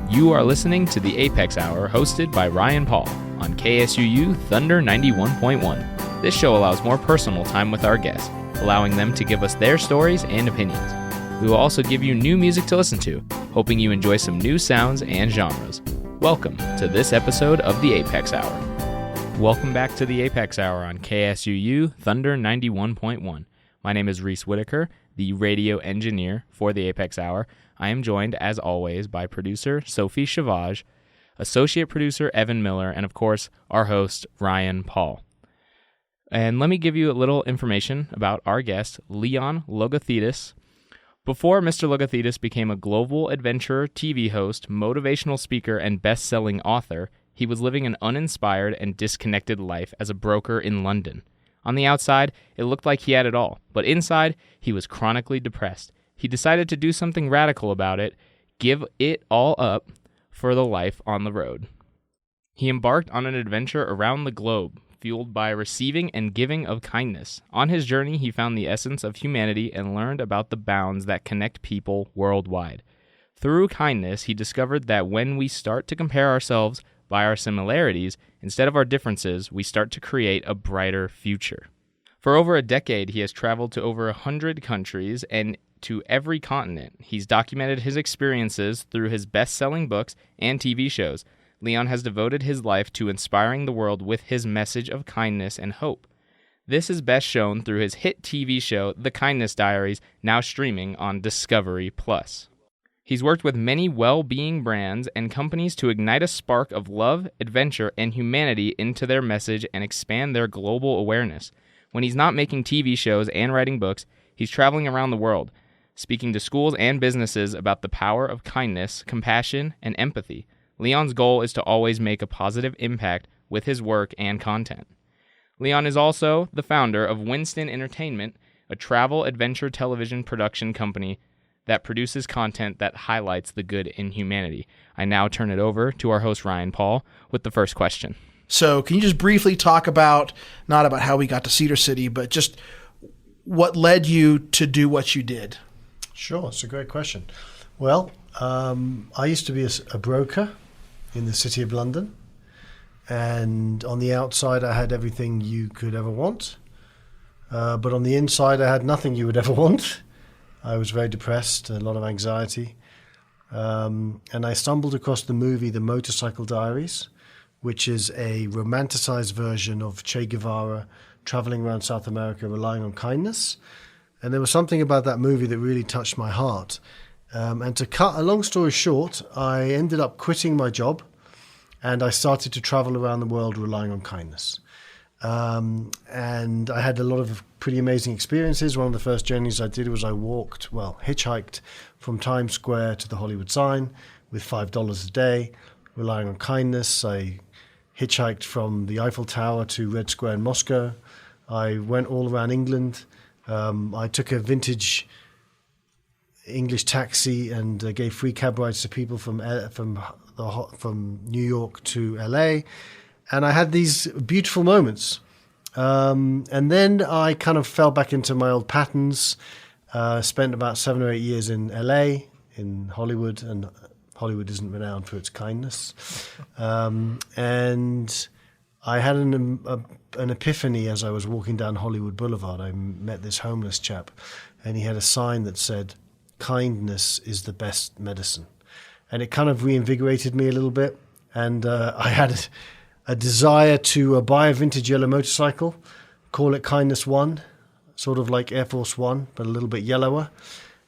You are listening to the Apex Hour hosted by Ryan Paul on KSUU Thunder 91.1. This show allows more personal time with our guests, allowing them to give us their stories and opinions. We will also give you new music to listen to, hoping you enjoy some new sounds and genres. Welcome to this episode of the Apex Hour. Welcome back to the Apex Hour on KSUU Thunder 91.1. My name is Reese Whitaker, the radio engineer for the Apex Hour. I am joined, as always, by producer Sophie Chavage, associate producer Evan Miller, and of course, our host, Ryan Paul. And let me give you a little information about our guest, Leon Logothetis. Before Mr. Logothetis became a global adventurer, TV host, motivational speaker, and best-selling author, he was living an uninspired and disconnected life as a broker in London. On the outside, it looked like he had it all, but inside, he was chronically depressed. He decided to do something radical about it, give it all up for the life on the road. He embarked on an adventure around the globe, fueled by receiving and giving of kindness. On his journey, he found the essence of humanity and learned about the bounds that connect people worldwide. Through kindness, he discovered that when we start to compare ourselves by our similarities, instead of our differences, we start to create a brighter future. For over a decade, he has traveled to over 100 countries and to every continent. He's documented his experiences through his best-selling books and TV shows. Leon has devoted his life to inspiring the world with his message of kindness and hope. This is best shown through his hit TV show, The Kindness Diaries, now streaming on Discovery+. He's worked with many well-being brands and companies to ignite a spark of love, adventure, and humanity into their message and expand their global awareness. When he's not making TV shows and writing books, he's traveling around the world, speaking to schools and businesses about the power of kindness, compassion, and empathy. Leon's goal is to always make a positive impact with his work and content. Leon is also the founder of Winston Entertainment, a travel adventure television production company that produces content that highlights the good in humanity. I now turn it over to our host, Ryan Paul, with the first question. So can you just briefly talk about, not about how we got to Cedar City, but just what led you to do what you did? Sure, it's a great question. Well, I used to be a broker in the City of London, and on the outside I had everything you could ever want, but on the inside I had nothing you would ever want. I was very depressed, a lot of anxiety, and I stumbled across the movie The Motorcycle Diaries, which is a romanticized version of Che Guevara traveling around South America relying on kindness. And there was something about that movie that really touched my heart. And to cut a long story short, I ended up quitting my job and I started to travel around the world relying on kindness. And I had a lot of pretty amazing experiences. One of the first journeys I did was hitchhiked from Times Square to the Hollywood sign with $5 a day, relying on kindness. I hitchhiked from the Eiffel Tower to Red Square in Moscow. I went all around England. I took a vintage English taxi and gave free cab rides to people from New York to LA, and I had these beautiful moments. And then I kind of fell back into my old patterns. Spent about 7 or 8 years in LA, in Hollywood, and Hollywood isn't renowned for its kindness. And I had an epiphany as I was walking down Hollywood Boulevard. I met this homeless chap, and he had a sign that said, "Kindness is the best medicine." And it kind of reinvigorated me a little bit. And I had a desire to buy a vintage yellow motorcycle, call it Kindness One, sort of like Air Force One, but a little bit yellower.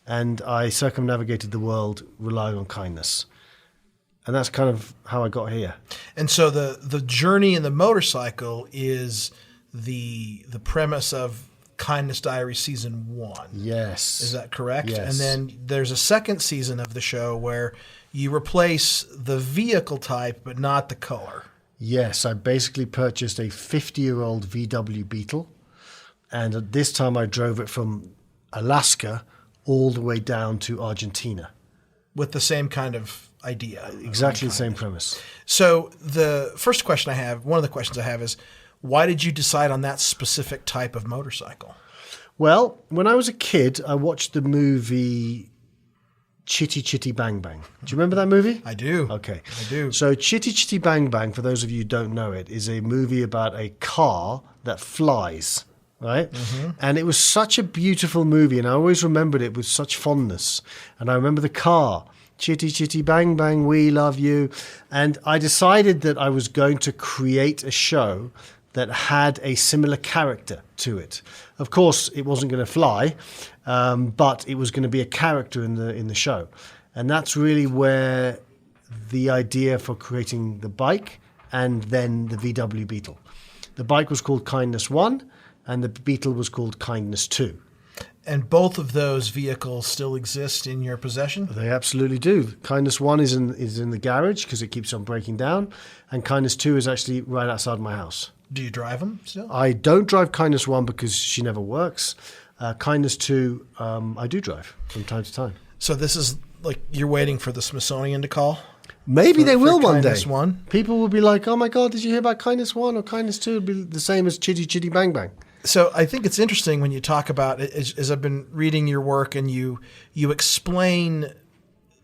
And I circumnavigated the world relying on kindness. And that's kind of how I got here. And so the journey in the motorcycle is the premise of Kindness Diaries Season 1. Yes. Is that correct? Yes. And then there's a second season of the show where you replace the vehicle type but not the color. Yes, I basically purchased a 50-year-old VW Beetle. And at this time I drove it from Alaska all the way down to Argentina. With the same kind of idea. Exactly the same premise. So the first question I have, one of the questions I have is, why did you decide on that specific type of motorcycle? Well, when I was a kid, I watched the movie Chitty Chitty Bang Bang. Do you remember that movie? I do. Okay. I do. So Chitty Chitty Bang Bang, for those of you who don't know it, is a movie about a car that flies, right? Mm-hmm. And it was such a beautiful movie, and I always remembered it with such fondness. And I remember the car, Chitty Chitty Bang Bang, we love you. And I decided that I was going to create a show that had a similar character to it. Of course, it wasn't going to fly, but it was going to be a character in the show. And that's really where the idea for creating the bike and then the VW Beetle. The bike was called Kindness 1 and the Beetle was called Kindness 2. And both of those vehicles still exist in your possession? They absolutely do. Kindness 1 is in the garage because it keeps on breaking down, and Kindness 2 is actually right outside my house. Do you drive them still? I don't drive Kindness 1 because she never works. Kindness 2, I do drive from time to time. So this is like you're waiting for the Smithsonian to call? Maybe they will one day. Kindness 1? People will be like, oh my God, did you hear about Kindness 1 or Kindness 2? It'll be the same as Chitty Chitty Bang Bang. So I think it's interesting when you talk about it, as I've been reading your work and you explain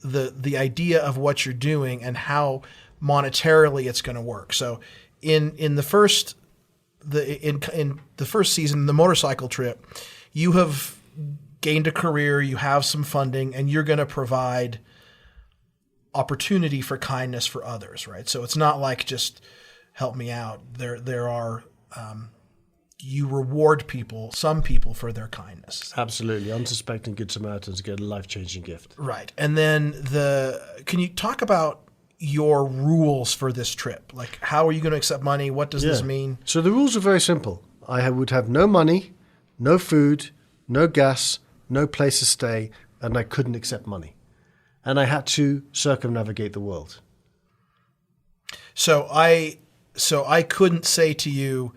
the idea of what you're doing and how monetarily it's going to work. So in the first season, the motorcycle trip, you have gained a career, you have some funding, and you're going to provide opportunity for kindness for others, right? So it's not like just help me out. There are you reward some people for their kindness. Absolutely. Unsuspecting Good Samaritans get a life-changing gift. Right. And then can you talk about your rules for this trip? Like, how are you going to accept money? What does this mean? So the rules are very simple. I would have no money, no food, no gas, no place to stay, and I couldn't accept money. And I had to circumnavigate the world. So I couldn't say to you,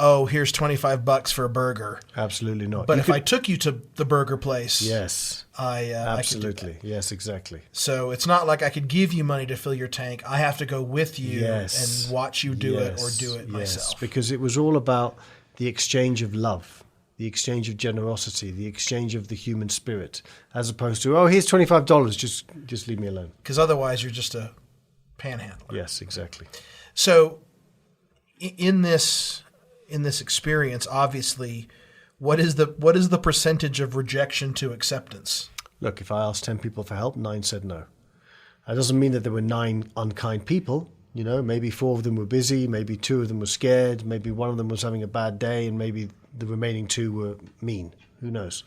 oh, here's $25 for a burger. Absolutely not. But if I took you to the burger place, yes, absolutely, I could do that. Yes, exactly. So it's not like I could give you money to fill your tank. I have to go with you and watch you do it or do it myself. Because it was all about the exchange of love, the exchange of generosity, the exchange of the human spirit, as opposed to, oh, here's $25, just leave me alone. Because otherwise you're just a panhandler. Yes, exactly. So in this experience, obviously, what is the percentage of rejection to acceptance? Look, if I asked 10 people for help, 9 said no. That doesn't mean that there were 9 unkind people. You know, maybe 4 of them were busy, maybe 2 of them were scared, maybe 1 of them was having a bad day, and maybe the remaining 2 were mean. Who knows?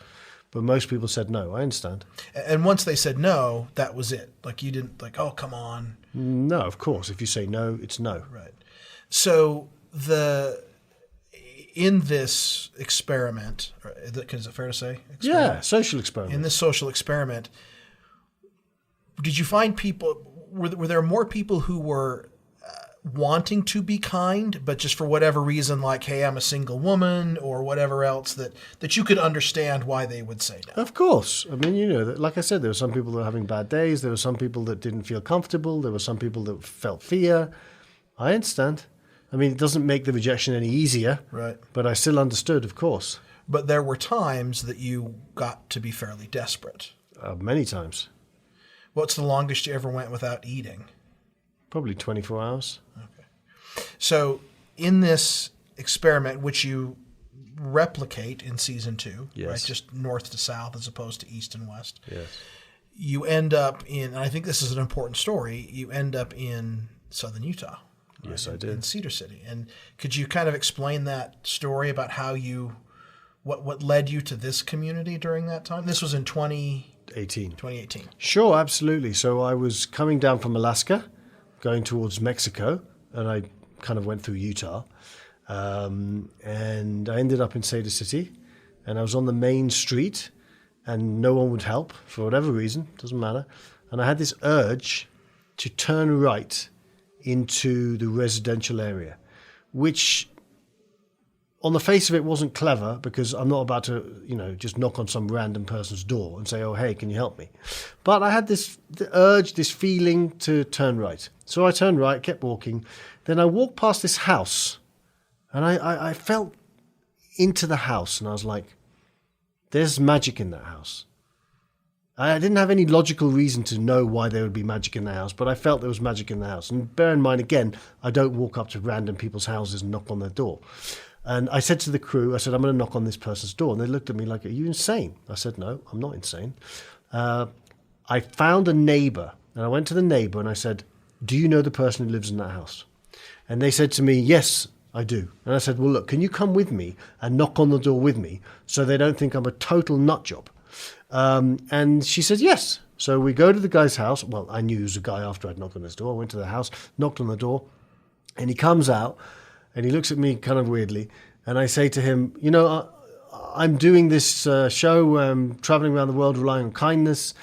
But most people said no. I understand. And once they said no, that was it. Like, you didn't oh, come on. No, of course. If you say no, it's no. Right. So in this experiment, is it fair to say? Yeah, social experiment. In this social experiment, did you find people, were there more people who were wanting to be kind, but just for whatever reason, like, hey, I'm a single woman or whatever else, that you could understand why they would say no? Of course. I mean, like I said, there were some people that were having bad days. There were some people that didn't feel comfortable. There were some people that felt fear. I understand. I mean, it doesn't make the rejection any easier, right? But I still understood, of course. But there were times that you got to be fairly desperate. Many times. What's the longest you ever went without eating? Probably 24 hours. Okay. So in this experiment, which you replicate in season 2, yes, right, just north to south as opposed to east and west, yes, you end up in, and I think this is an important story, you end up in southern Utah. Right? Yes, I did. In Cedar City. And could you kind of explain that story about how what led you to this community during that time? This was in 2018. Sure, absolutely. So I was coming down from Alaska, going towards Mexico, and I kind of went through Utah. And I ended up in Cedar City, and I was on the main street, and no one would help for whatever reason, doesn't matter. And I had this urge to turn right into the residential area, which on the face of it wasn't clever, because I'm not about to, just knock on some random person's door and say, oh, hey, can you help me? But I had the urge, this feeling to turn right. So I turned right, kept walking. Then I walked past this house, and I felt into the house, and I was like, there's magic in that house. I didn't have any logical reason to know why there would be magic in the house, but I felt there was magic in the house. And bear in mind, again, I don't walk up to random people's houses and knock on their door. And I said to the crew, I said, I'm going to knock on this person's door. And they looked at me like, are you insane? I said, no, I'm not insane. I found a neighbor, and I went to the neighbor and I said, do you know the person who lives in that house? And they said to me, yes, I do. And I said, well, look, can you come with me and knock on the door with me so they don't think I'm a total nut job? And she said, yes. So we go to the guy's house. Well, I knew he was a guy after I'd knocked on his door. I went to the house, knocked on the door, and he comes out and he looks at me kind of weirdly. And I say to him, you know, I'm doing this show, traveling around the world, relying on kindness.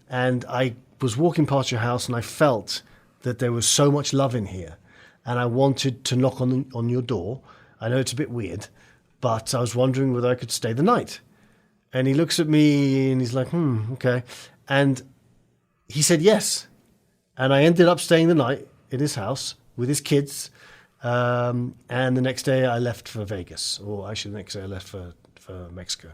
And I was walking past your house and I felt that there was so much love in here. And I wanted to knock on your door. I know it's a bit weird, but I was wondering whether I could stay the night. And he looks at me and he's like, okay. And he said yes. And I ended up staying the night in his house with his kids. And the next day I left for Vegas. Or actually the next day I left for Mexico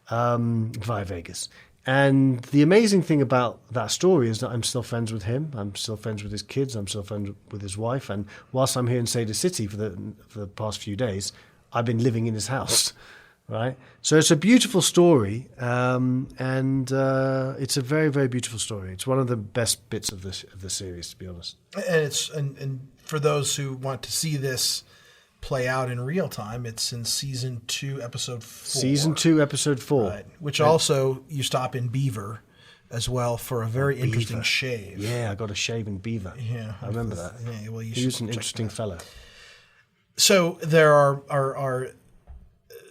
via Vegas. And the amazing thing about that story is that I'm still friends with him. I'm still friends with his kids. I'm still friends with his wife. And whilst I'm here in Cedar City for the past few days, I've been living in his house, right? So it's a beautiful story, and it's a very, very beautiful story. It's one of the best bits of the series, to be honest. And for those who want to see this play out in real time, it's in season 2, episode 4. Season 2, episode 4. Right. Which also, you stop in Beaver as well for a very interesting shave. Yeah, I got a shave in Beaver. Yeah. I remember that. Yeah, well, he was an interesting fellow. So there are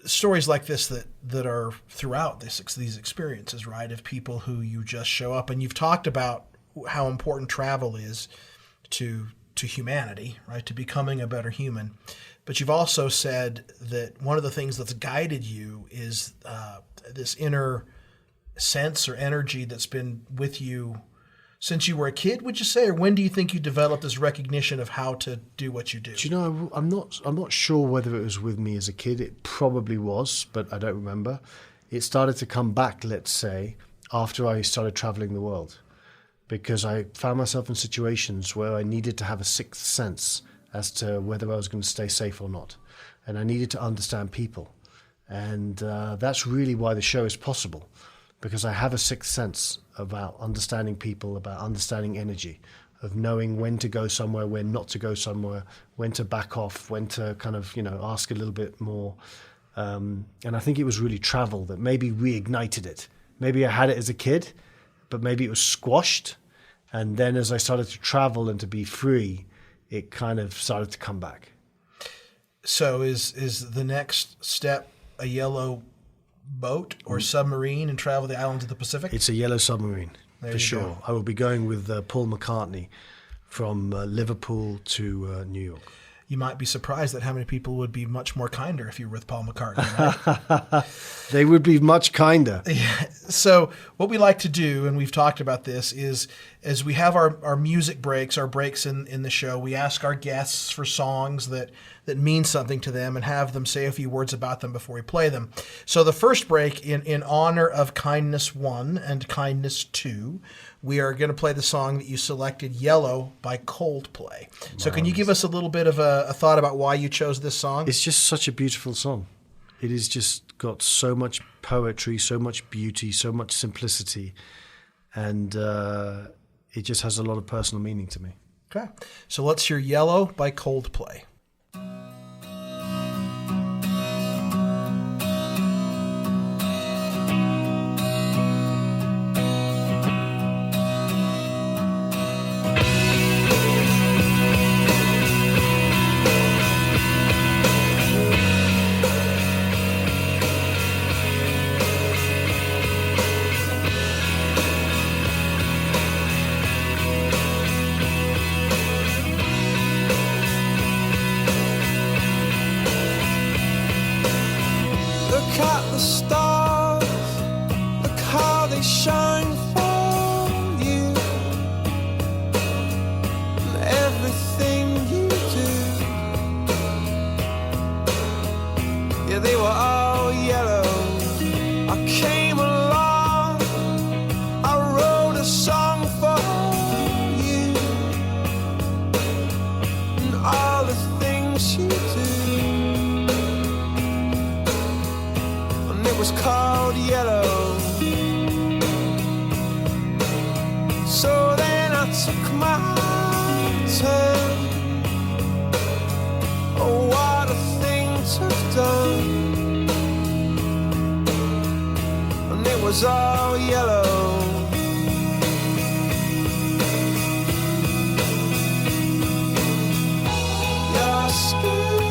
stories like this that are throughout these experiences, right, of people who you just show up. And you've talked about how important travel is to humanity, right, to becoming a better human. But you've also said that one of the things that's guided you is this inner sense or energy that's been with you since you were a kid, would you say? Or when do you think you developed this recognition of how to do what you do? Do you know, I'm not sure whether it was with me as a kid. It probably was, but I don't remember. It started to come back, let's say, after I started traveling the world, because I found myself in situations where I needed to have a sixth sense as to whether I was going to stay safe or not. And I needed to understand people. And that's really why the show is possible, because I have a sixth sense about understanding people, about understanding energy, of knowing when to go somewhere, when not to go somewhere, when to back off, when to kind of, ask a little bit more. And I think it was really travel that maybe reignited it. Maybe I had it as a kid, but maybe it was squashed. And then as I started to travel and to be free, it kind of started to come back. So is the next step a yellow boat or submarine and travel the islands of the Pacific? It's a yellow submarine, for sure. Go. I will be going with Paul McCartney from Liverpool to New York. You might be surprised at how many people would be much more kinder if you were with Paul McCartney, right? They would be much kinder. Yeah. So what we like to do, and we've talked about this, is as we have our music breaks, our breaks in the show, we ask our guests for songs that mean something to them and have them say a few words about them before we play them. So the first break, in honor of Kindness 1 and Kindness 2, we are going to play the song that you selected, Yellow by Coldplay. So can you give us a little bit of a thought about why you chose this song? It's just such a beautiful song. It has just got so much poetry, so much beauty, so much simplicity, and it just has a lot of personal meaning to me. Okay. So let's hear Yellow by Coldplay. took my turn. Oh, what a thing to have done. And it was all yellow. Your skin,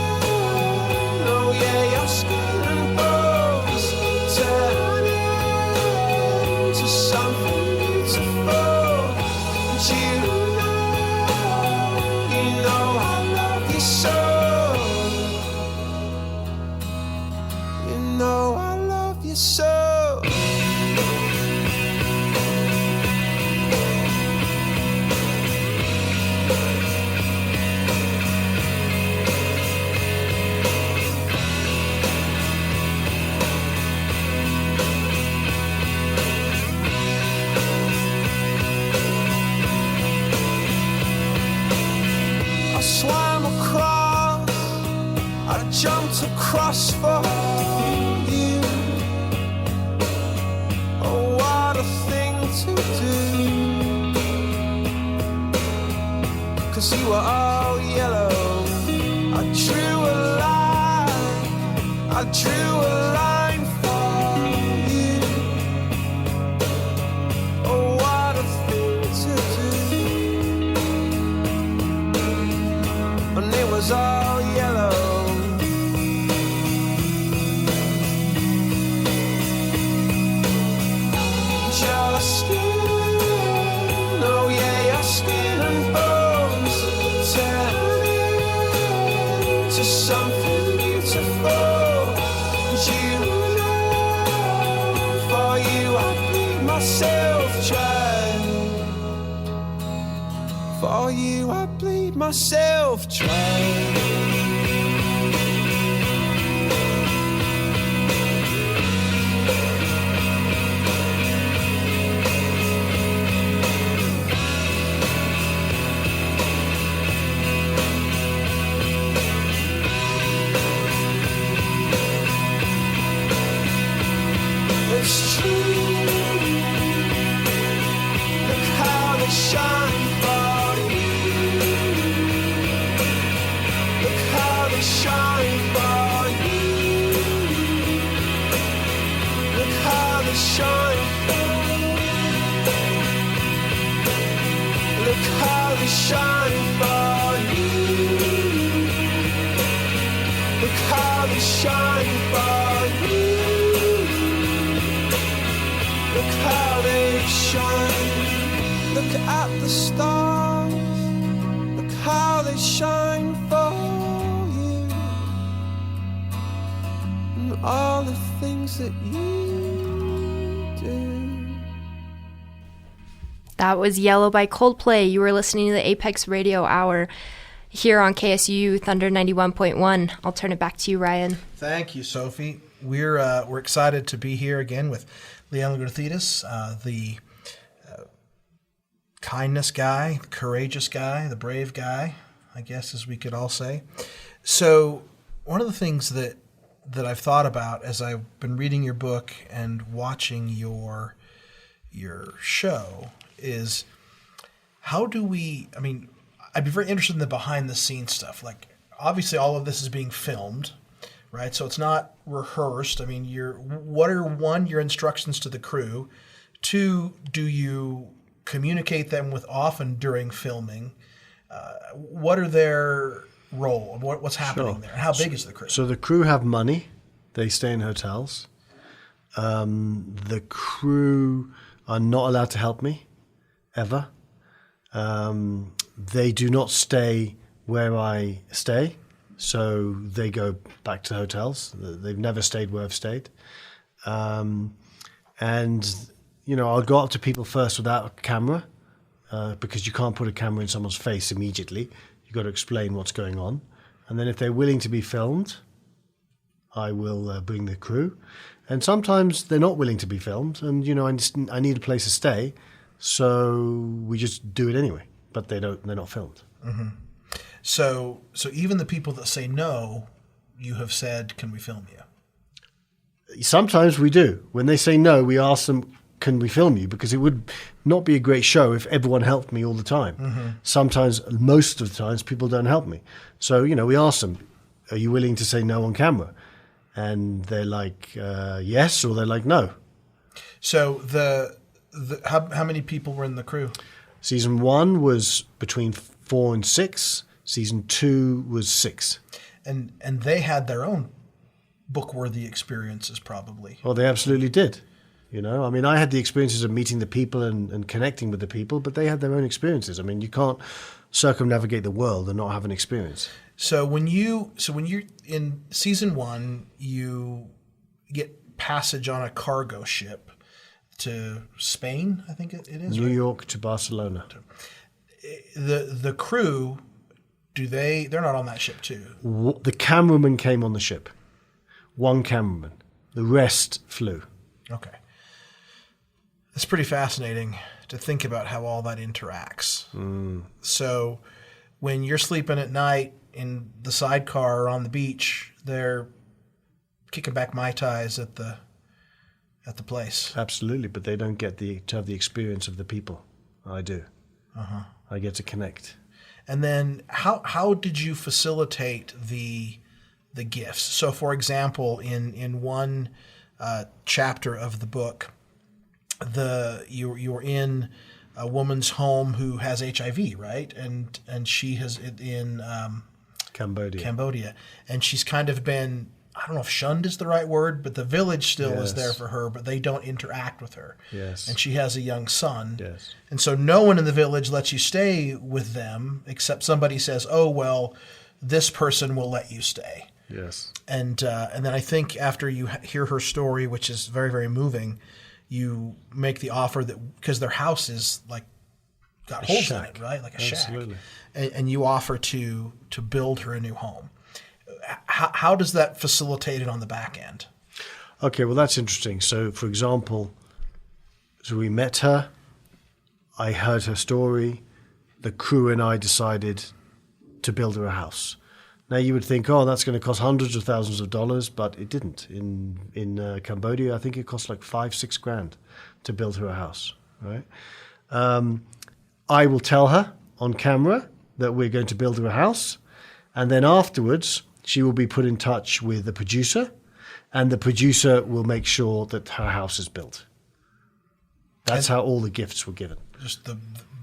oh yeah, your skin and bones turn into something beautiful. And you know I love you so. You know I love you so. I swam across, I jumped across for you. Oh, what a thing to do. 'Cause you were all yellow. I drew a line, I drew a line for you. Oh, what a thing to do. And it was all yellow. Your skin, oh yeah, your skin and bones turn into something beautiful. And you know, for you I bleed myself dry. For you I bleed myself dry. It's true. Look how they shine for you. Look how they shine for you. Look how they shine for you. Look how they shine for you. Look how they shine for you. Look how they shine. Look at the stars. Look how they shine for you. And all the things that you do. That was Yellow by Coldplay. You were listening to the Apex Radio Hour here on KSU Thunder 91.1. I'll turn it back to you, Ryan. Thank you, Sophie. We're excited to be here again with Leon Logothetis, the kindness guy, the courageous guy, the brave guy, I guess, as we could all say. So one of the things that I've thought about as I've been reading your book and watching your show is how do we, I mean, I'd be very interested in the behind the scenes stuff. Like, obviously all of this is being filmed, right? So it's not rehearsed. I mean, what are, one, your instructions to the crew? Two, do you communicate them with often during filming? What are their role? What's happening there? How big is the crew? So the crew have money. They stay in hotels. The crew are not allowed to help me, ever. They do not stay where I stay. So they go back to hotels. They've never stayed where I've stayed. And, you know, I'll go up to people first without a camera because you can't put a camera in someone's face immediately. You've got to explain what's going on. And then if they're willing to be filmed, I will bring the crew. And sometimes they're not willing to be filmed. And, you know, I need a place to stay. So we just do it anyway. But they're not filmed. Mm-hmm. So even the people that say no, you have said, can we film you? Sometimes we do. When they say no, we ask them, can we film you? Because it would not be a great show if everyone helped me all the time. Sometimes, most of the times, people don't help me. So, we ask them, are you willing to say no on camera? And they're like, yes, or they're like, no. So how many people were in the crew? Season 1 was between 4 and 6. Season 2 was 6. And they had their own book-worthy experiences, probably. Well, they absolutely did. I had the experiences of meeting the people and connecting with the people, but they had their own experiences. You can't circumnavigate the world and not have an experience. So when you're in season 1, you get passage on a cargo ship to Spain, I think it is. New York to Barcelona. The crew, they're not on that ship too? The cameraman came on the ship. One cameraman. The rest flew. Okay. It's pretty fascinating to think about how all that interacts. So when you're sleeping at night in the sidecar or on the beach, they're kicking back Mai Tais at the place. Absolutely, but they don't get to have the experience of the people. I do. I get to connect. And then how did you facilitate the gifts? So, for example, in one chapter of the book, you're in a woman's home who has HIV, right? And she has it in Cambodia, and she's kind of been, I don't know if shunned is the right word, but the village still is there for her, but they don't interact with her. Yes. And she has a young son. Yes. And so no one in the village lets you stay with them except somebody says, oh, well, this person will let you stay. Yes. And then I think after you hear her story, which is very, very moving, you make the offer that, because their house is like got holes in it, right? Like a Absolutely. shack. And you offer to build her a new home. How does that facilitate it on the back end? Okay, well, that's interesting. So, for example, we met her. I heard her story. The crew and I decided to build her a house. Now, you would think, oh, that's going to cost hundreds of thousands of dollars, but it didn't. In Cambodia, I think it cost like $5-6 grand to build her a house, right? I will tell her on camera that we're going to build her a house, and then afterwards she will be put in touch with the producer, and the producer will make sure that her house is built. That's how all the gifts were given. Just the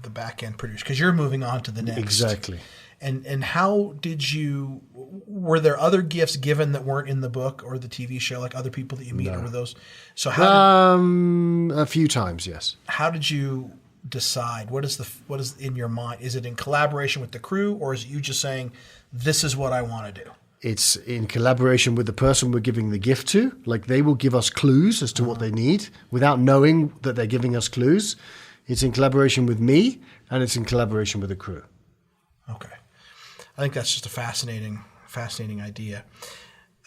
back end producer, because you're moving on to the next. Exactly. And how were there other gifts given that weren't in the book or the TV show, like other people that you meet, or were those? So a few times, yes. How did you decide? What is in your mind? Is it in collaboration with the crew, or is it you just saying, this is what I want to do? It's in collaboration with the person we're giving the gift to. Like, they will give us clues as to what they need without knowing that they're giving us clues. It's in collaboration with me, and it's in collaboration with the crew. Okay. I think that's just a fascinating idea.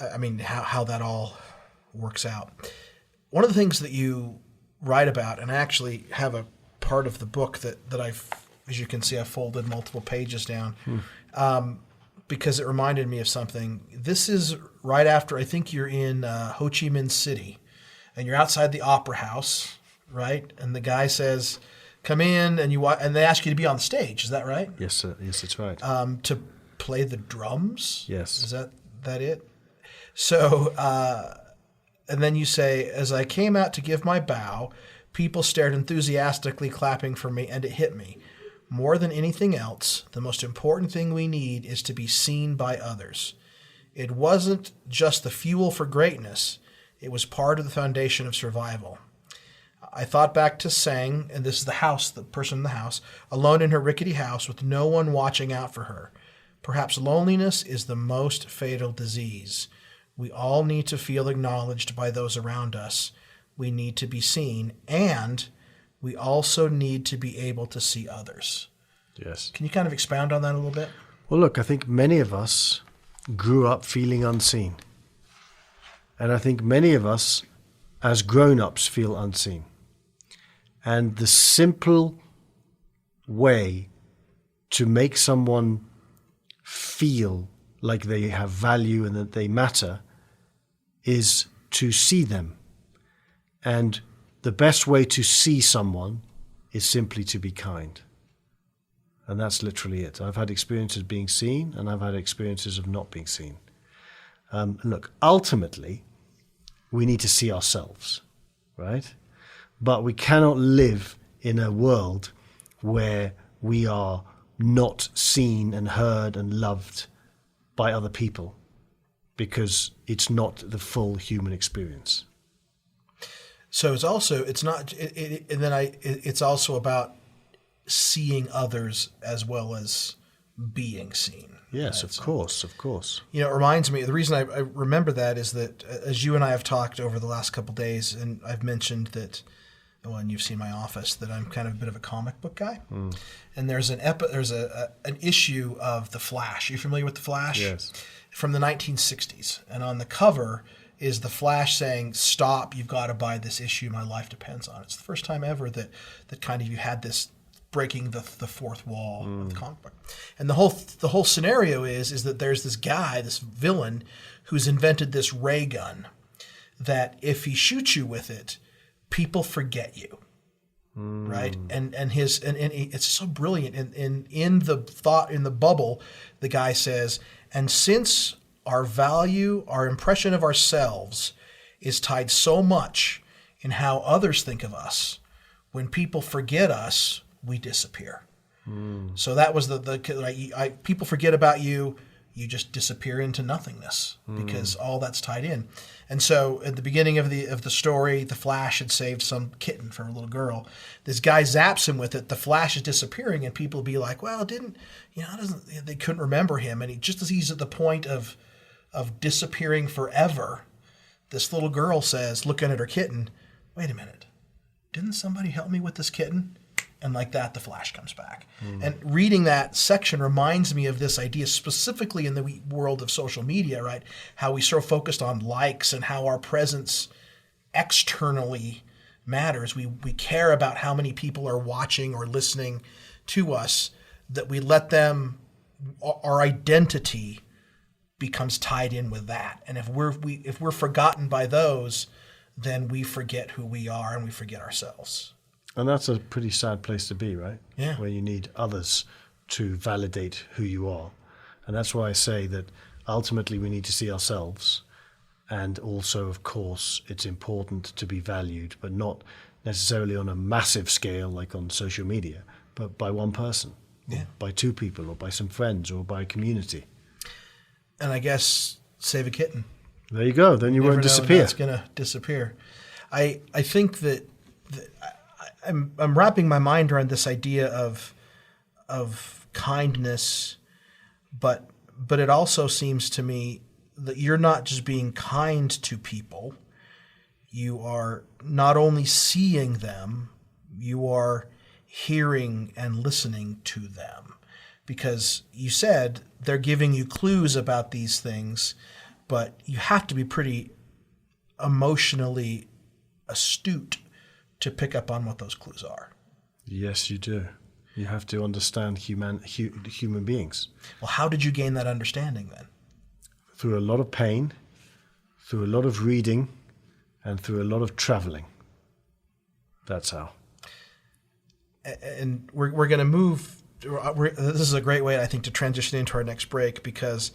I mean, how that all works out. One of the things that you write about, and I actually have a part of the book that I've, as you can see, I've folded multiple pages down, because it reminded me of something. This is right after, I think you're in Ho Chi Minh City, and you're outside the Opera House, right? And the guy says, come in, and they ask you to be on the stage. Is that right? Yes, sir. Yes, that's right. To play the drums? Yes. Is that it? So, and then you say, as I came out to give my bow, people stared enthusiastically, clapping for me, and it hit me. More than anything else, the most important thing we need is to be seen by others. It wasn't just the fuel for greatness. It was part of the foundation of survival. I thought back to Sang, and this is the person in the house, alone in her rickety house with no one watching out for her. Perhaps loneliness is the most fatal disease. We all need to feel acknowledged by those around us. We need to be seen, and we also need to be able to see others. Yes. Can you kind of expound on that a little bit? Well, look, I think many of us grew up feeling unseen. And I think many of us, as grown-ups, feel unseen. And the simple way to make someone feel like they have value and that they matter is to see them. And the best way to see someone is simply to be kind. And that's literally it. I've had experiences being seen, and I've had experiences of not being seen. Look, ultimately, we need to see ourselves, right? But we cannot live in a world where we are not seen and heard and loved by other people, because it's not the full human experience. So it's also it's also about seeing others as well as being seen. Yes, of course. You know, it reminds me, the reason I remember that is that as you and I have talked over the last couple of days, and I've mentioned that, well, and you've seen my office, that I'm kind of a bit of a comic book guy. And there's an issue of The Flash. Are you familiar with The Flash? Yes. From the 1960s. And on the cover is the Flash saying, "Stop, you've got to buy this issue, my life depends on it." It's the first time ever that kind of you had this breaking the fourth wall of the comic book. And the whole scenario is that there's this guy, this villain, who's invented this ray gun that if he shoots you with it, people forget you. Right? And it's so brilliant. In the bubble, the guy says, "And since our value, our impression of ourselves is tied so much in how others think of us, when people forget us, we disappear." So that was people forget about you, you just disappear into nothingness because all that's tied in. And so at the beginning of the story, the Flash had saved some kitten for a little girl. This guy zaps him with it. The Flash is disappearing, and people be like, "Well, they couldn't remember him." And just as he's at the point of disappearing forever, this little girl says, looking at her kitten, "Wait a minute, didn't somebody help me with this kitten?" And like that, the Flash comes back. And reading that section reminds me of this idea, specifically in the world of social media, right? How we so focused on likes and how our presence externally matters. We care about how many people are watching or listening to us, that we let them, our identity becomes tied in with that. And if we're forgotten by those, then we forget who we are and we forget ourselves. And that's a pretty sad place to be, right? Yeah. Where you need others to validate who you are. And that's why I say that ultimately we need to see ourselves. And also, of course, it's important to be valued, but not necessarily on a massive scale like on social media, but by one person, or by two people, or by some friends, or by a community. And I guess save a kitten. There you go. Then you won't disappear. It's going to disappear. I think that I'm wrapping my mind around this idea of kindness, but it also seems to me that you're not just being kind to people. You are not only seeing them, you are hearing and listening to them. Because you said they're giving you clues about these things, but you have to be pretty emotionally astute to pick up on what those clues are. Yes, you do. You have to understand human beings. Well, how did you gain that understanding then? Through a lot of pain, through a lot of reading, and through a lot of traveling. That's how. And we're going to move. This is a great way, I think, to transition into our next break, because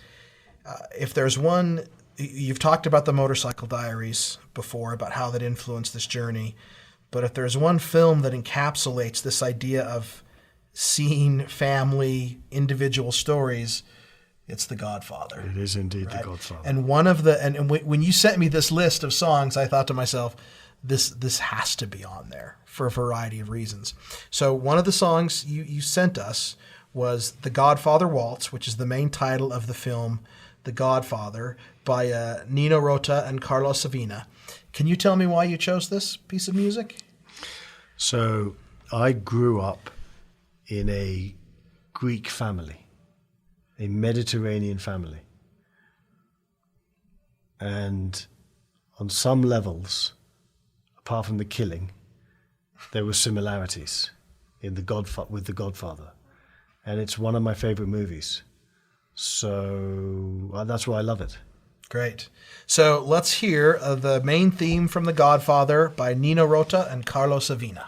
if there's one, you've talked about the Motorcycle Diaries before, about how that influenced this journey. But if there's one film that encapsulates this idea of seeing family, individual stories, it's The Godfather. It is indeed The Godfather. And when you sent me this list of songs, I thought to myself, this has to be on there for a variety of reasons. So one of the songs you sent us was The Godfather Waltz, which is the main title of the film The Godfather, by Nino Rota and Carlos Savina. Can you tell me why you chose this piece of music? So I grew up in a Greek family, a Mediterranean family. And on some levels, apart from the killing, there were similarities with The Godfather. And it's one of my favorite movies. So that's why I love it. Great. So let's hear the main theme from The Godfather by Nino Rota and Carlos Avina.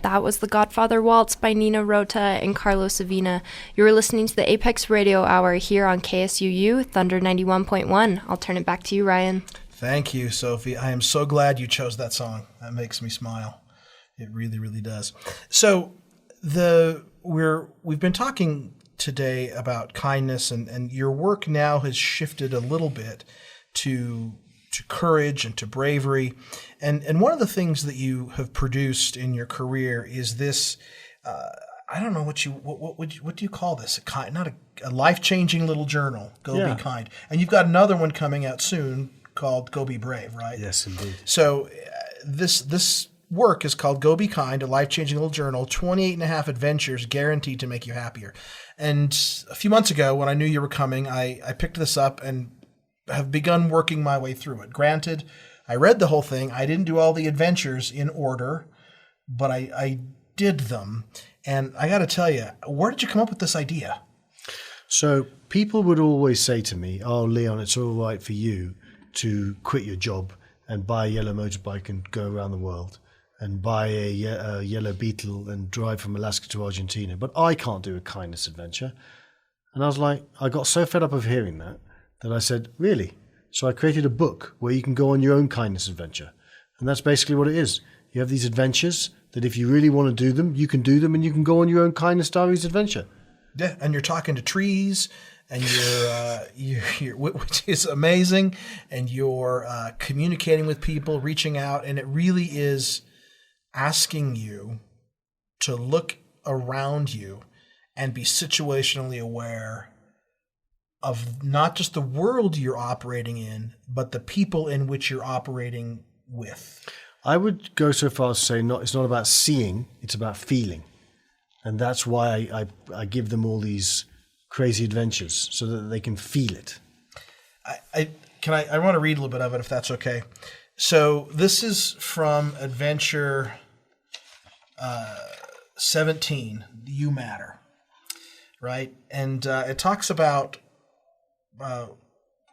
That was The Godfather Waltz by Nino Rota and Carlos Avina. You were listening to the Apex Radio Hour here on KSUU, Thunder 91.1. I'll turn it back to you, Ryan. Thank you, Sophie. I am so glad you chose that song. That makes me smile. It really, really does. So we've been talking today about kindness, and your work now has shifted a little bit to courage and to bravery. And one of the things that you have produced in your career is this, I don't know what do you call this? A life-changing little journal, Go Be Kind. And you've got another one coming out soon called Go Be Brave, right? Yes, indeed. So this work is called Go Be Kind, a life-changing little journal, 28 and a half adventures guaranteed to make you happier. And a few months ago when I knew you were coming, I picked this up and have begun working my way through it. Granted, I read the whole thing. I didn't do all the adventures in order, but I did them. And I got to tell you, where did you come up with this idea? So people would always say to me, "Oh, Leon, it's all right for you to quit your job and buy a yellow motorbike and go around the world and buy a yellow Beetle and drive from Alaska to Argentina. But I can't do a kindness adventure." And I was like, I got so fed up of hearing that I said, really? So I created a book where you can go on your own kindness adventure. And that's basically what it is. You have these adventures that if you really want to do them, you can do them and you can go on your own Kindness Diaries adventure. Yeah, and you're talking to trees, and you're which is amazing, and you're communicating with people, reaching out, and it really is asking you to look around you and be situationally aware of not just the world you're operating in, but the people in which you're operating with. I would go so far as to say it's not about seeing, it's about feeling. And that's why I give them all these crazy adventures, so that they can feel it. I want to read a little bit of it, if that's okay. So this is from Adventure 17, You Matter, right? And it talks about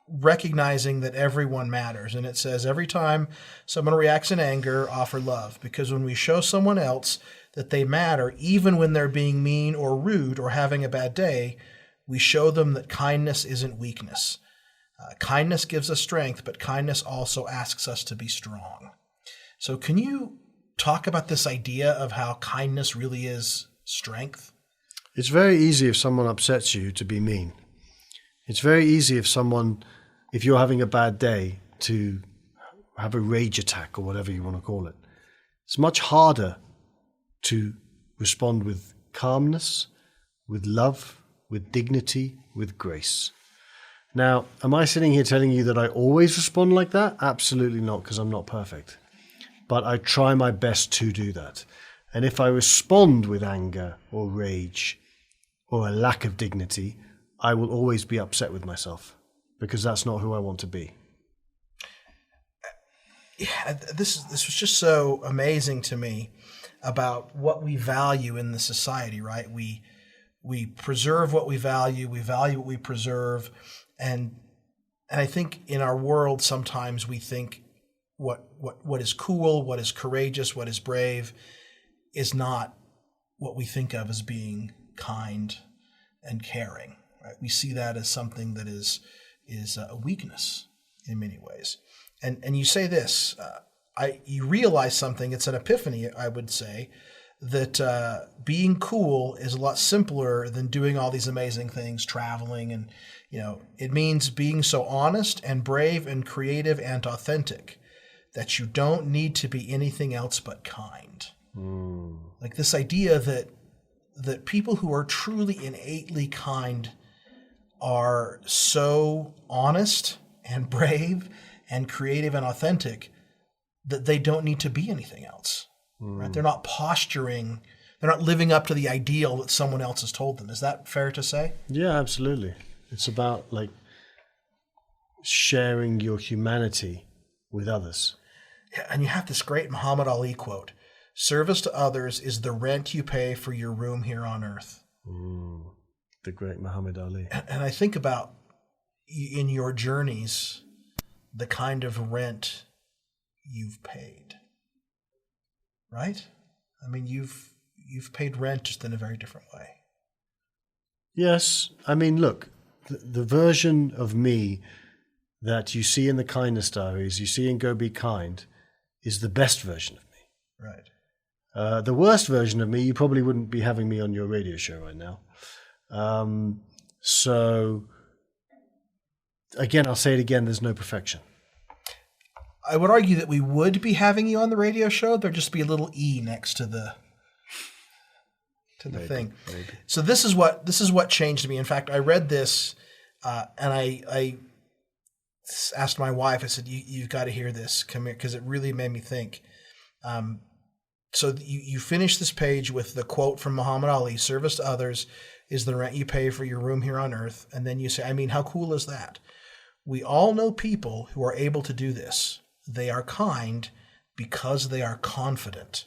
recognizing that everyone matters. And it says, every time someone reacts in anger, offer love. Because when we show someone else that they matter, even when they're being mean or rude or having a bad day, we show them that kindness isn't weakness. Kindness gives us strength, but kindness also asks us to be strong. So can you talk about this idea of how kindness really is strength? It's very easy if someone upsets you to be mean. It's very easy if you're having a bad day, to have a rage attack or whatever you want to call it. It's much harder to respond with calmness, with love, with dignity, with grace. Now, am I sitting here telling you that I always respond like that? Absolutely not, because I'm not perfect. But I try my best to do that. And if I respond with anger or rage or a lack of dignity, I will always be upset with myself, because that's not who I want to be. Yeah, this was just so amazing to me about what we value in the society, right? We preserve what we value what we preserve, and I think in our world sometimes we think what is cool, what is courageous, what is brave is not what we think of as being kind and caring. Right? We see that as something that is a weakness in many ways. And you say this, you realize something. It's an epiphany, I would say, that being cool is a lot simpler than doing all these amazing things, traveling, and it means being so honest and brave and creative and authentic that you don't need to be anything else but kind. Like this idea that people who are truly innately kind are so honest and brave and creative and authentic that they don't need to be anything else. Right? They're not posturing, they're not living up to the ideal that someone else has told them. Is that fair to say? Yeah, absolutely. It's about sharing your humanity with others. Yeah, and you have this great Muhammad Ali quote, "Service to others is the rent you pay for your room here on earth." The great Muhammad Ali. And I think about in your journeys, the kind of rent you've paid, right? I mean, you've paid rent just in a very different way. Yes. I mean, look, the version of me that you see in the Kindness Diaries, you see in Go Be Kind, is the best version of me. Right. The worst version of me, you probably wouldn't be having me on your radio show right now. So, again, I'll say it again, there's no perfection. I would argue that we would be having you on the radio show. There'd just be a little E next to the thing. Maybe. So this is what changed me. In fact, I read this and I asked my wife. I said, "You've got to hear this. Come here," because it really made me think. So you finish this page with the quote from Muhammad Ali: "Service to others is the rent you pay for your room here on earth." And then you say, I mean, how cool is that? We all know people who are able to do this. They are kind because they are confident.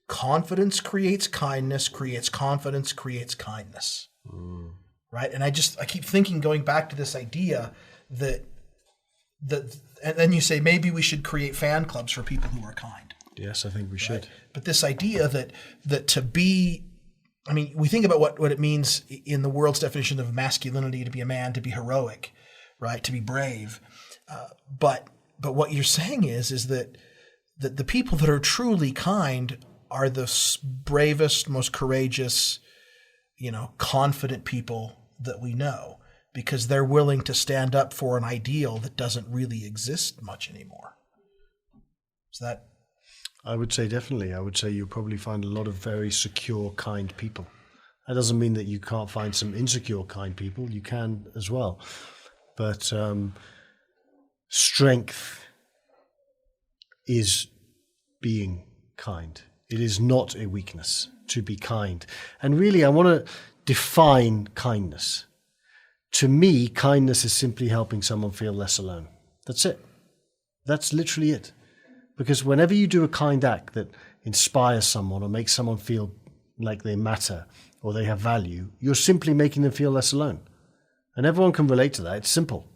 Confidence creates kindness, creates confidence, creates kindness. Right? And I keep thinking, going back to this idea that and then you say, maybe we should create fan clubs for people who are kind. Yes, I think we should. Right? But this idea that to be, I mean, we think about what it means in the world's definition of masculinity, to be a man, to be heroic, right? To be brave. But what you're saying is that the people that are truly kind are the bravest, most courageous, confident people that we know, because they're willing to stand up for an ideal that doesn't really exist much anymore. Is that? I would say definitely. I would say you'll probably find a lot of very secure, kind people. That doesn't mean that you can't find some insecure, kind people. You can as well. But strength is being kind. It is not a weakness to be kind. And really, I want to define kindness. To me, kindness is simply helping someone feel less alone. That's it. That's literally it. Because whenever you do a kind act that inspires someone or makes someone feel like they matter or they have value, you're simply making them feel less alone. And everyone can relate to that. It's simple.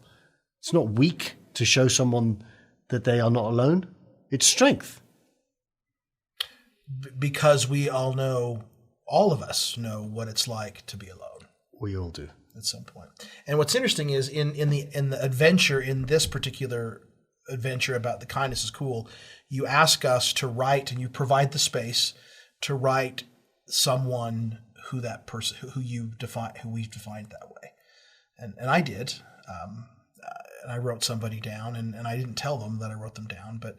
It's not weak to show someone that they are not alone. It's strength. Because we all know, all of us know what it's like to be alone. We all do. At some point. And what's interesting is in the adventure, in this particular adventure about the kindness is cool, you ask us to write, and you provide the space to write someone who that person who we've defined that way. And I did. And I wrote somebody down, and I didn't tell them that I wrote them down, but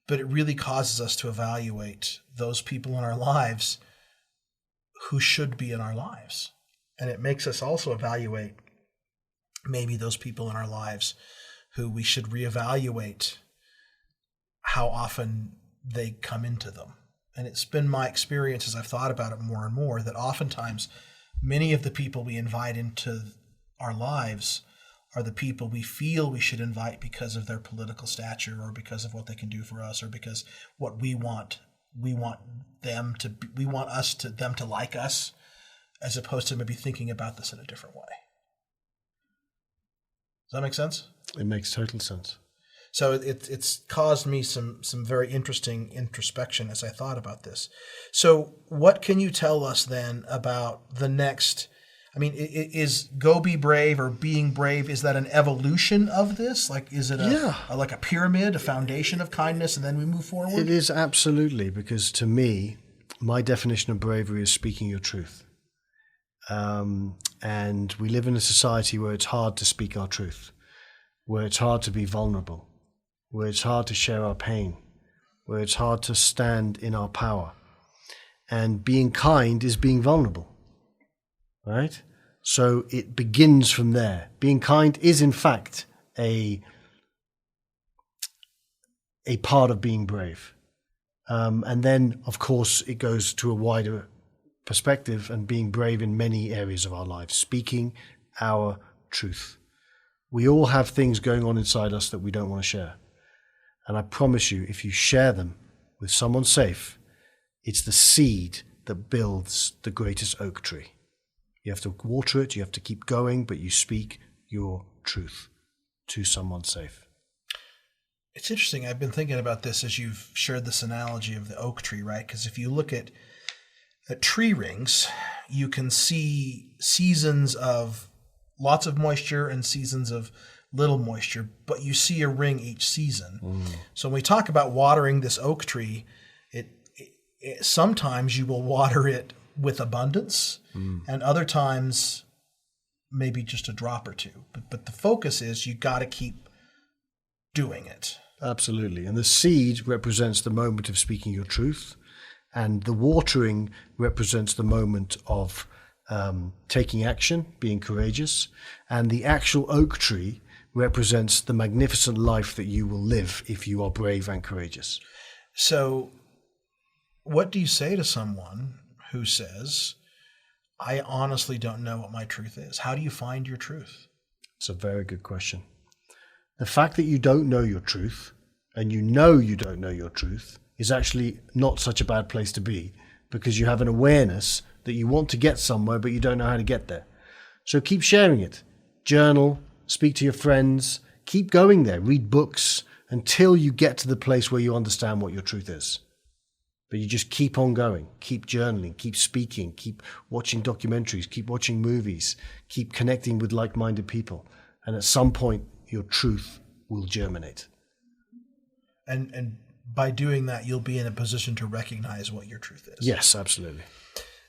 it really causes us to evaluate those people in our lives who should be in our lives. And it makes us also evaluate maybe those people in our lives who we should reevaluate how often they come into them. And it's been my experience as I've thought about it more and more that oftentimes many of the people we invite into our lives are the people we feel we should invite because of their political stature or because of what they can do for us or because what we want them to like us, as opposed to maybe thinking about this in a different way. Does that make sense? It makes total sense. So it's caused me some very interesting introspection as I thought about this. So what can you tell us then about the next? I mean, is Go Be Brave or Being Brave, is that an evolution of this? Like, is it like a pyramid, a foundation of kindness, and then we move forward? It is absolutely, because to me, my definition of bravery is speaking your truth. And we live in a society where it's hard to speak our truth, where it's hard to be vulnerable, where it's hard to share our pain, where it's hard to stand in our power. And being kind is being vulnerable, right? So it begins from there. Being kind is, in fact, a part of being brave. And then, of course, it goes to a wider perspective and being brave in many areas of our lives, speaking our truth. We all have things going on inside us that we don't want to share. And I promise you, if you share them with someone safe, it's the seed that builds the greatest oak tree. You have to water it, you have to keep going, but you speak your truth to someone safe. It's interesting. I've been thinking about this as you've shared this analogy of the oak tree, right? Because if you look at tree rings, you can see seasons of lots of moisture and seasons of little moisture, but you see a ring each season. So when we talk about watering this oak tree, it sometimes you will water it with abundance, and other times maybe just a drop or two. But the focus is you got to keep doing it. Absolutely. And the seed represents the moment of speaking your truth, and the watering represents the moment of taking action, being courageous, and the actual oak tree represents the magnificent life that you will live if you are brave and courageous. So what do you say to someone who says, I honestly don't know what my truth is? How do you find your truth? It's a very good question. The fact that you don't know your truth, and you know you don't know your truth, is actually not such a bad place to be, because you have an awareness that you want to get somewhere, but you don't know how to get there. So keep sharing it. Journal, speak to your friends, keep going there, read books until you get to the place where you understand what your truth is. But you just keep on going, keep journaling, keep speaking, keep watching documentaries, keep watching movies, keep connecting with like-minded people. And at some point, your truth will germinate. And by doing that, you'll be in a position to recognize what your truth is. Yes, absolutely.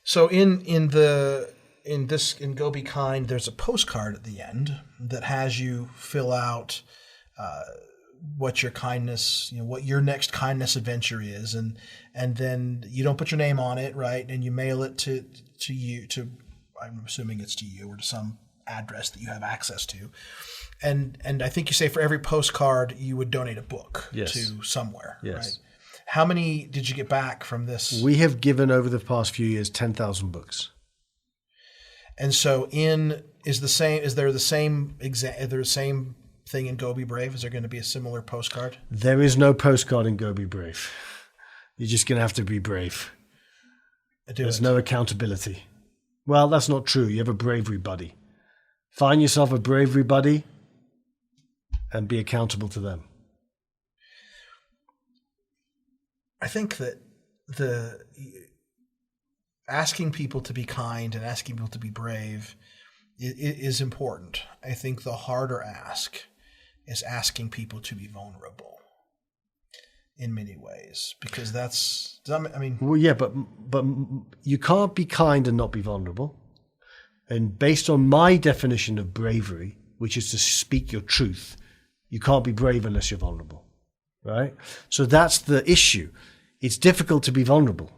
So in Go Be Kind, there's a postcard at the end that has you fill out what your kindness, what your next kindness adventure is, and then you don't put your name on it, right? And you mail it to you, I'm assuming it's to you or to some address that you have access to. And I think you say for every postcard you would donate a book to somewhere, right? How many did you get back from this? We have given over the past few years 10,000 books. And so is there the same thing in Go Be Brave? Is there going to be a similar postcard? There is no postcard in Go Be Brave. You're just going to have to be brave. There's no accountability. Well, that's not true. You have a bravery buddy. Find yourself a bravery buddy and be accountable to them. I think that asking people to be kind and asking people to be brave is important. I think the harder ask is asking people to be vulnerable in many ways, because Well, yeah, but you can't be kind and not be vulnerable. And based on my definition of bravery, which is to speak your truth, you can't be brave unless you're vulnerable, right? So that's the issue. It's difficult to be vulnerable.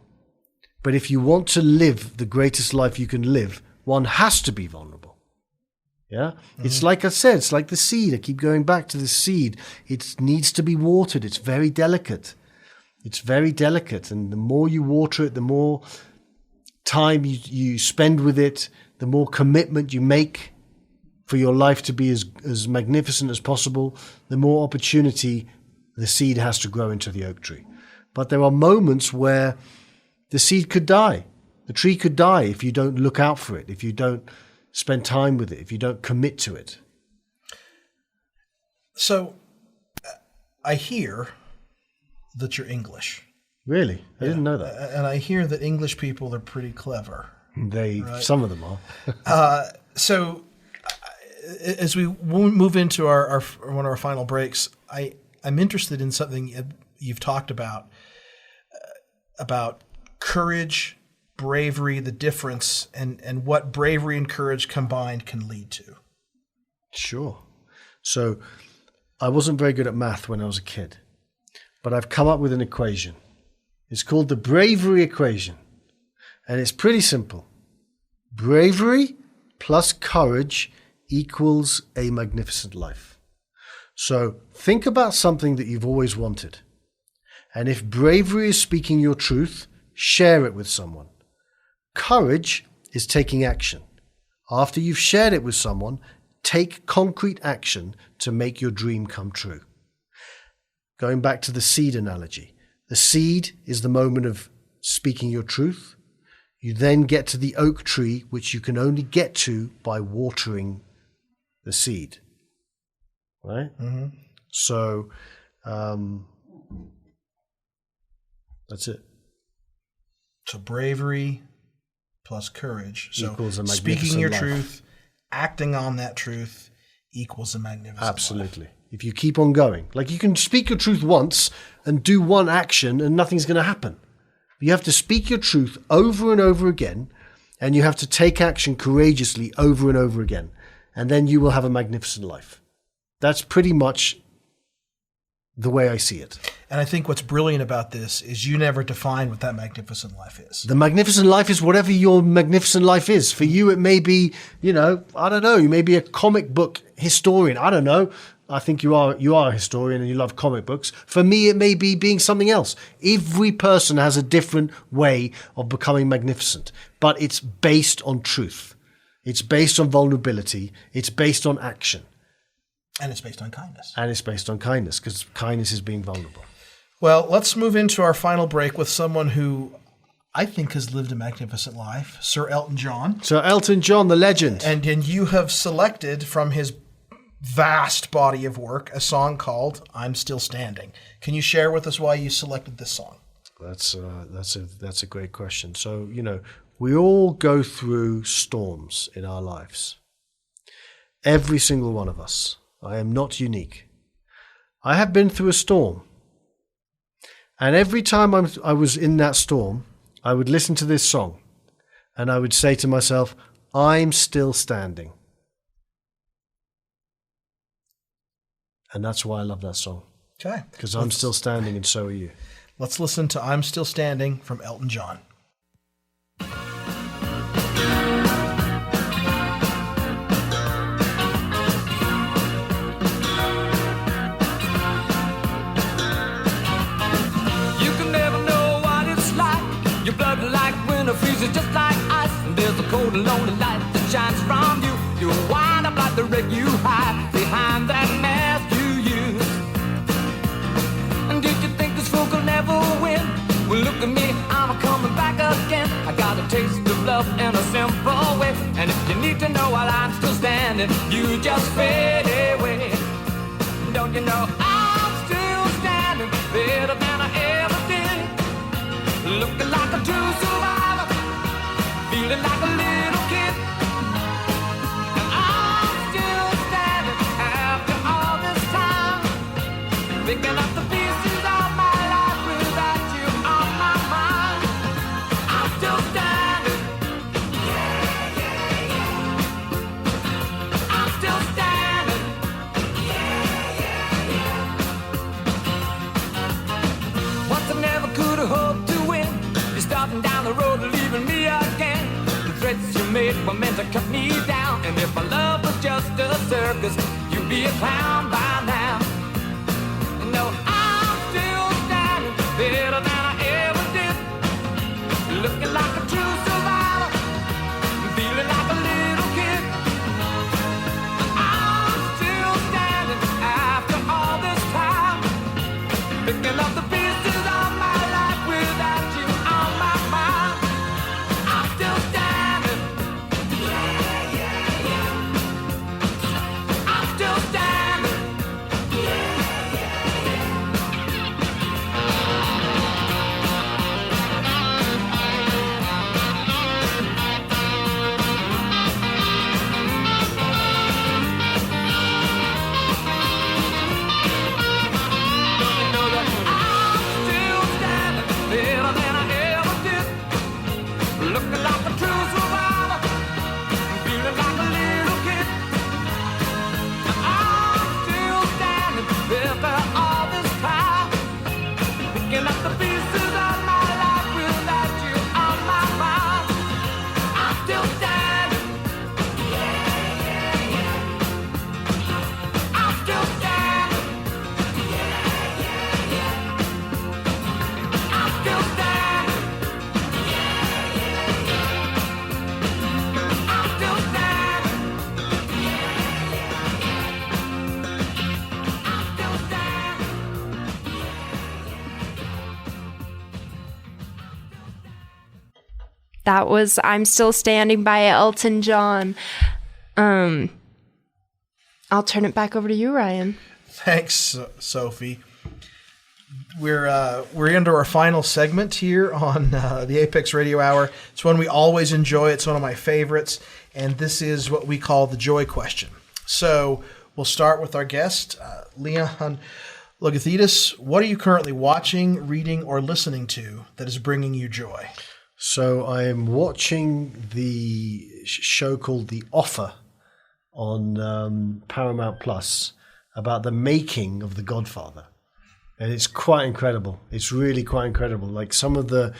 But if you want to live the greatest life you can live, one has to be vulnerable. Yeah? Mm-hmm. It's like I said, it's like the seed. I keep going back to the seed. It needs to be watered. It's very delicate. It's very delicate. And the more you water it, the more time you spend with it, the more commitment you make for your life to be as magnificent as possible, the more opportunity the seed has to grow into the oak tree. But there are moments where the seed could die. The tree could die if you don't look out for it, if you don't spend time with it, if you don't commit to it. So I hear that you're English. Really? I didn't know that. And I hear that English people are pretty clever. Some of them are. So as we move into one of our final breaks, I'm interested in something you've talked about courage, bravery, the difference, and what bravery and courage combined can lead to. Sure. So I wasn't very good at math when I was a kid, but I've come up with an equation. It's called the bravery equation, and it's pretty simple. Bravery plus courage equals a magnificent life. So think about something that you've always wanted. And if bravery is speaking your truth, share it with someone. Courage is taking action. After you've shared it with someone, take concrete action to make your dream come true. Going back to the seed analogy, the seed is the moment of speaking your truth. You then get to the oak tree, which you can only get to by watering the seed. Right? Mm-hmm. So, that's it. So bravery plus courage. So equals a speaking your life. truth, acting on that truth equals a magnificent Absolutely. life. If you keep on going. Like you can speak your truth once and do one action and nothing's going to happen. You have to speak your truth over and over again, and you have to take action courageously over and over again. And then you will have a magnificent life. That's pretty much the way I see it. And I think what's brilliant about this is you never define what that magnificent life is. The magnificent life is whatever your magnificent life is. For you, it may be, I don't know, you may be a comic book historian. I don't know. I think you are a historian and you love comic books. For me, it may be being something else. Every person has a different way of becoming magnificent, but it's based on truth. It's based on vulnerability. It's based on action. And it's based on kindness. And it's based on kindness, because kindness is being vulnerable. Well, let's move into our final break with someone who I think has lived a magnificent life, Sir Elton John. Sir Elton John, the legend. And you have selected from his vast body of work a song called "I'm Still Standing." Can you share with us why you selected this song? That's a great question. So, we all go through storms in our lives. Every single one of us. I am not unique. I have been through a storm. And every time I was in that storm, I would listen to this song and I would say to myself, I'm still standing. And that's why I love that song. Okay. Because I'm still standing and so are you. Let's listen to I'm Still Standing from Elton John. You can never know what it's like. Your blood like winter freezes just like ice. And there's a cold and lonely light that shines from you. You wind up like the wreck you hide behind that mask you use. And did you think this fool could never win? Well, look at me, I'm coming back again. I got a taste of love in a simple way. And if you need to know while I'm still standing, you just fade away. Don't you know I'm still standing better than I ever did? Looking like a true survivor, feeling like a little kid. And I'm still standing after all this time, picking up the pieces of my life without you on my mind. I'm still standing. Yeah, yeah, yeah. I'm still standing. Yeah, yeah, yeah. Once I never could have hoped to win. You're starting down the road and leaving me again. The threats you made were meant to cut me down. And if my love was just a circus, you'd be a clown by now. No, I'm still standing better than I ever did. Looking like a true survivor, feeling like a little kid. I'm still standing after all this time, picking up the pieces of my life without you on my mind. I'm still standing. Yeah, yeah, yeah. I'm still standing. Yeah, yeah, yeah. Don't you know that I'm still standing better than I ever did? Looking like a true survivor, feeling like a little kid. I'm still standing after all this time, picking up the pieces of my life without you on my mind. I'm still standing. Yeah, yeah, yeah. I'm still standing. Yeah, yeah, yeah. I'm still standing. Yeah, yeah, yeah. I'm still standing. Yeah, yeah, yeah. I'm still standing. That was I'm Still Standing by Elton John. I'll turn it back over to you, Ryan. Thanks, Sophie. We're into our final segment here on the Apex Radio Hour. It's one we always enjoy. It's one of my favorites, and this is what we call the joy question. So we'll start with our guest, Leon Logothetis. What are you currently watching, reading, or listening to that is bringing you joy? So I am watching the show called The Offer on Paramount Plus about the making of The Godfather. And it's quite incredible. It's really quite incredible. Like some of the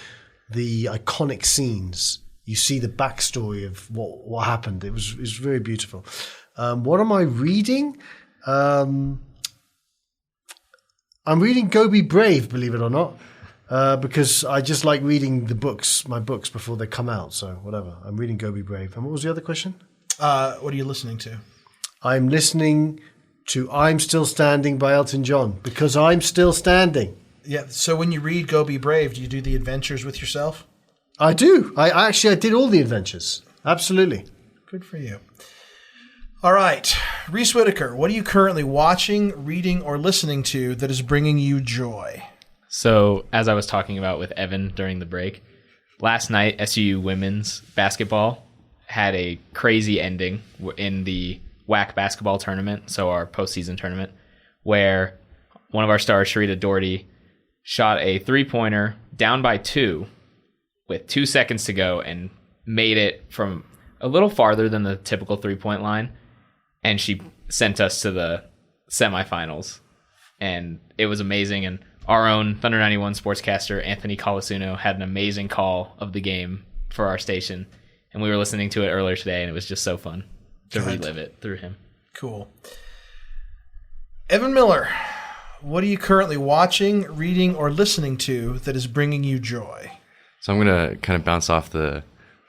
iconic scenes, you see the backstory of what happened. It was very beautiful. What am I reading? I'm reading Go Be Brave, believe it or not, because I just like reading my books before they come out. So whatever. I'm reading Go Be Brave. And what was the other question? What are you listening to? I'm listening to I'm Still Standing by Elton John because I'm still standing. Yeah. So when you read Go Be Brave, do you do the adventures with yourself? I do. I did all the adventures. Absolutely. Good for you. All right. Reese Whitaker, what are you currently watching, reading, or listening to that is bringing you joy? So, as I was talking about with Evan during the break, last night SUU women's basketball had a crazy ending in the WAC basketball tournament, so our postseason tournament, where one of our stars, Sharita Doherty, shot a three-pointer down by 2 with 2 seconds to go and made it from a little farther than the typical three-point line, and she sent us to the semifinals and it was amazing. And our own Thunder 91 sportscaster, Anthony Colasuno, had an amazing call of the game for our station, and we were listening to it earlier today, and it was just so fun to relive it through him. Cool. Evan Miller, what are you currently watching, reading, or listening to that is bringing you joy? So I'm going to kind of bounce off the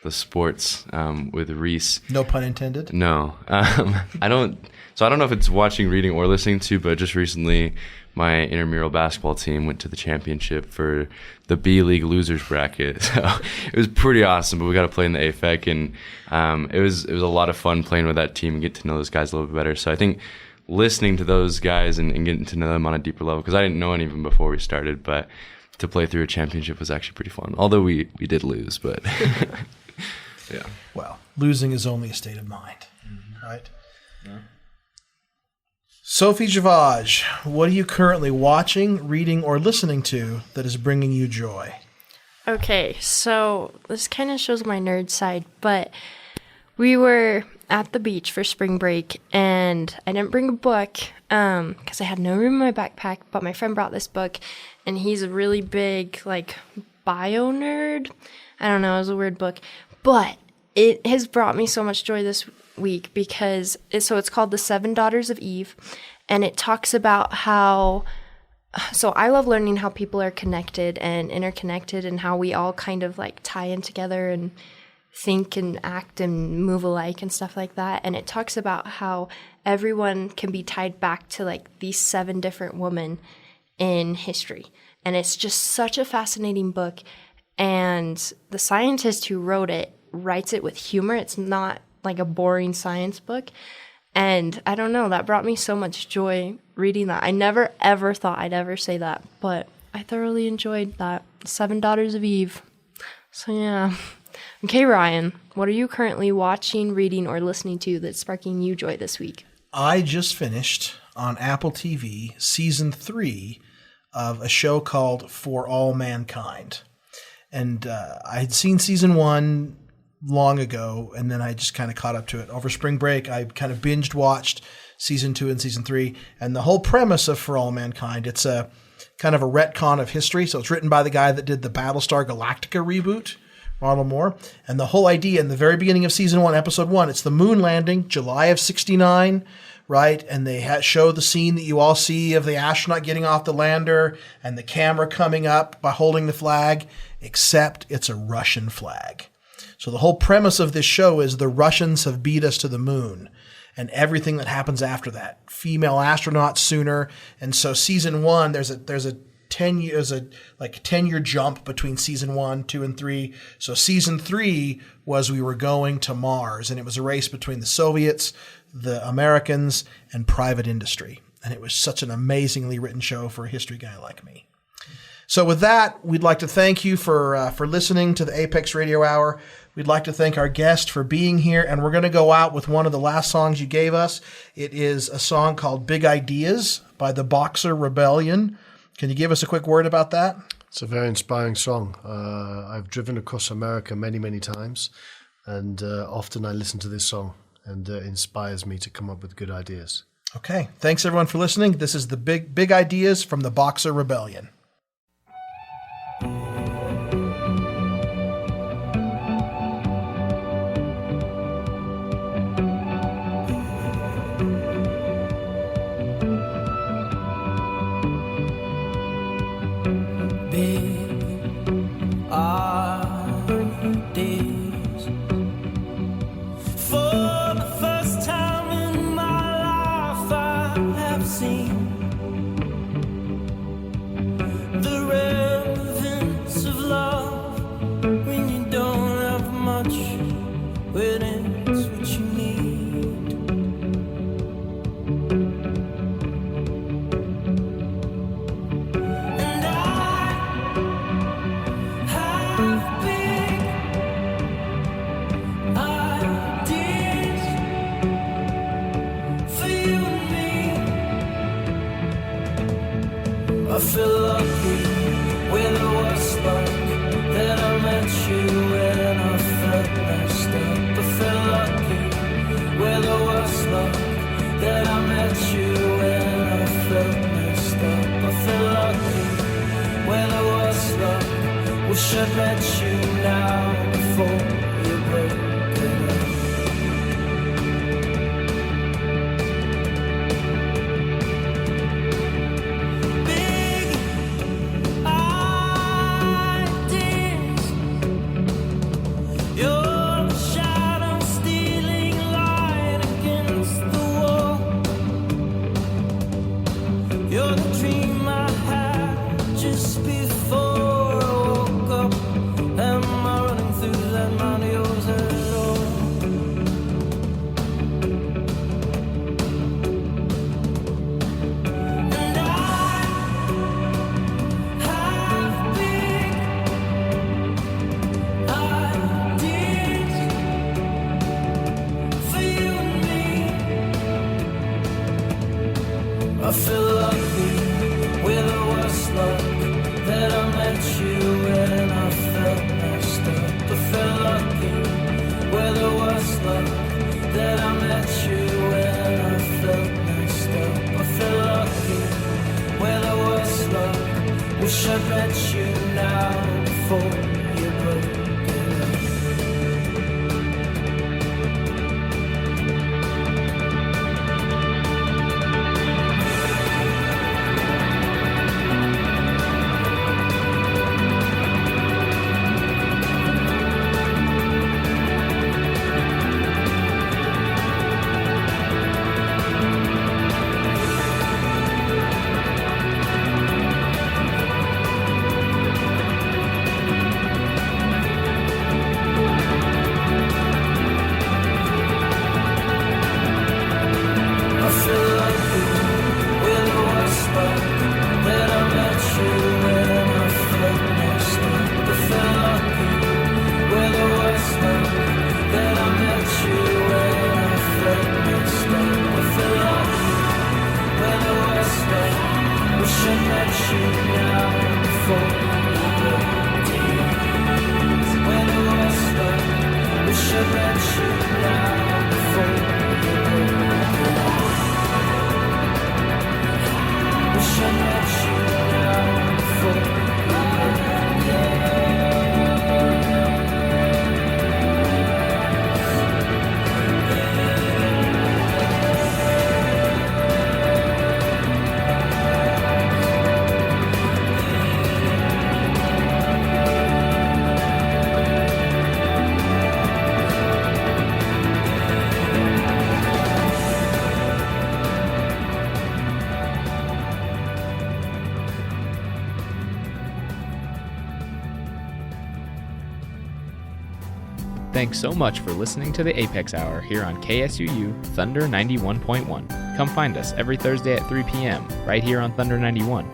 sports with Reese. No pun intended. No. I don't know if it's watching, reading, or listening to, but just recently my intramural basketball team went to the championship for the B League losers bracket. So it was pretty awesome, but we got to play in the AFEC, and it was a lot of fun playing with that team and get to know those guys a little bit better. So I think listening to those guys and getting to know them on a deeper level, because I didn't know any of them before we started, but to play through a championship was actually pretty fun. Although we did lose, but yeah. Well, losing is only a state of mind, right? Yeah. Sophie Javage, what are you currently watching, reading, or listening to that is bringing you joy? Okay, so this kind of shows my nerd side, but we were at the beach for spring break, and I didn't bring a book because I had no room in my backpack, but my friend brought this book, and he's a really big, bio nerd. I don't know, it was a weird book, but it has brought me so much joy this week because it's called The Seven Daughters of Eve, and it talks about how, so I love learning how people are connected and interconnected and how we all kind of tie in together and think and act and move alike and stuff like that. And it talks about how everyone can be tied back to these 7 different women in history. And it's just such a fascinating book. And the scientist who wrote it writes it with humor. It's not like a boring science book. And I don't know, that brought me so much joy reading that. I never ever thought I'd ever say that, but I thoroughly enjoyed that. 7 Daughters of Eve. So yeah. Okay, Ryan, what are you currently watching, reading, or listening to that's sparking you joy this week? I just finished on Apple TV season 3 of a show called For All Mankind. And I had seen season 1 long ago, and then I just kind of caught up to it. Over spring break, I kind of binged watched season 2 and season 3. And the whole premise of For All Mankind, it's a kind of a retcon of history. So it's written by the guy that did the Battlestar Galactica reboot, Ronald Moore. And the whole idea in the very beginning of season 1, episode 1, it's the moon landing, July of 1969, right? And they show the scene that you all see of the astronaut getting off the lander and the camera coming up by holding the flag, except it's a Russian flag. So the whole premise of this show is the Russians have beat us to the moon and everything that happens after that. Female astronauts sooner. And so season 1, there's a 10-year jump between season 1, 2, and 3. So season 3 was we were going to Mars, and it was a race between the Soviets, the Americans, and private industry. And it was such an amazingly written show for a history guy like me. So with that, we'd like to thank you for listening to the Apex Radio Hour. We'd like to thank our guest for being here, and we're going to go out with one of the last songs you gave us. It is a song called Big Ideas by the Boxer Rebellion. Can you give us a quick word about that? It's a very inspiring song. I've driven across America many, many times, and often I listen to this song, and it inspires me to come up with good ideas. Okay. Thanks, everyone, for listening. This is the Big Ideas from the Boxer Rebellion. I feel lucky with the worst luck that I met you when I felt messed up. I feel lucky with the worst luck that I met you when I felt messed up. Wish I'd met you now before you broke it up. Big ideas, you're the shadow stealing light against the wall. You're the dream I had just before I woke up. Am I running through that mind of yours at all? And I have big ideas for you and me. I feel lucky with the worst luck that I met you when I felt messed up. I feel lucky with the worst luck that I met you when I felt messed up. I feel lucky with the worst luck. Wish I'd met you now before you broke it up. I feel lucky with the worst luck that I met you when I felt messed up. I feel lucky with the worst luck that I met you when I felt messed up. I feel lucky with the worst luck. Wish I met you now before you broke it. With the worst luck. Wish I met you now before you broke it. Wish I met you now before you broke Thanks so much for listening to the Apex Hour here on KSUU Thunder 91.1. Come find us every Thursday at 3 p.m. right here on Thunder 91.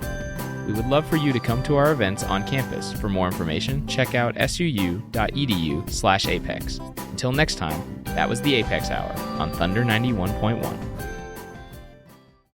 We would love for you to come to our events on campus. For more information, check out suu.edu/apex. Until next time, that was the Apex Hour on Thunder 91.1.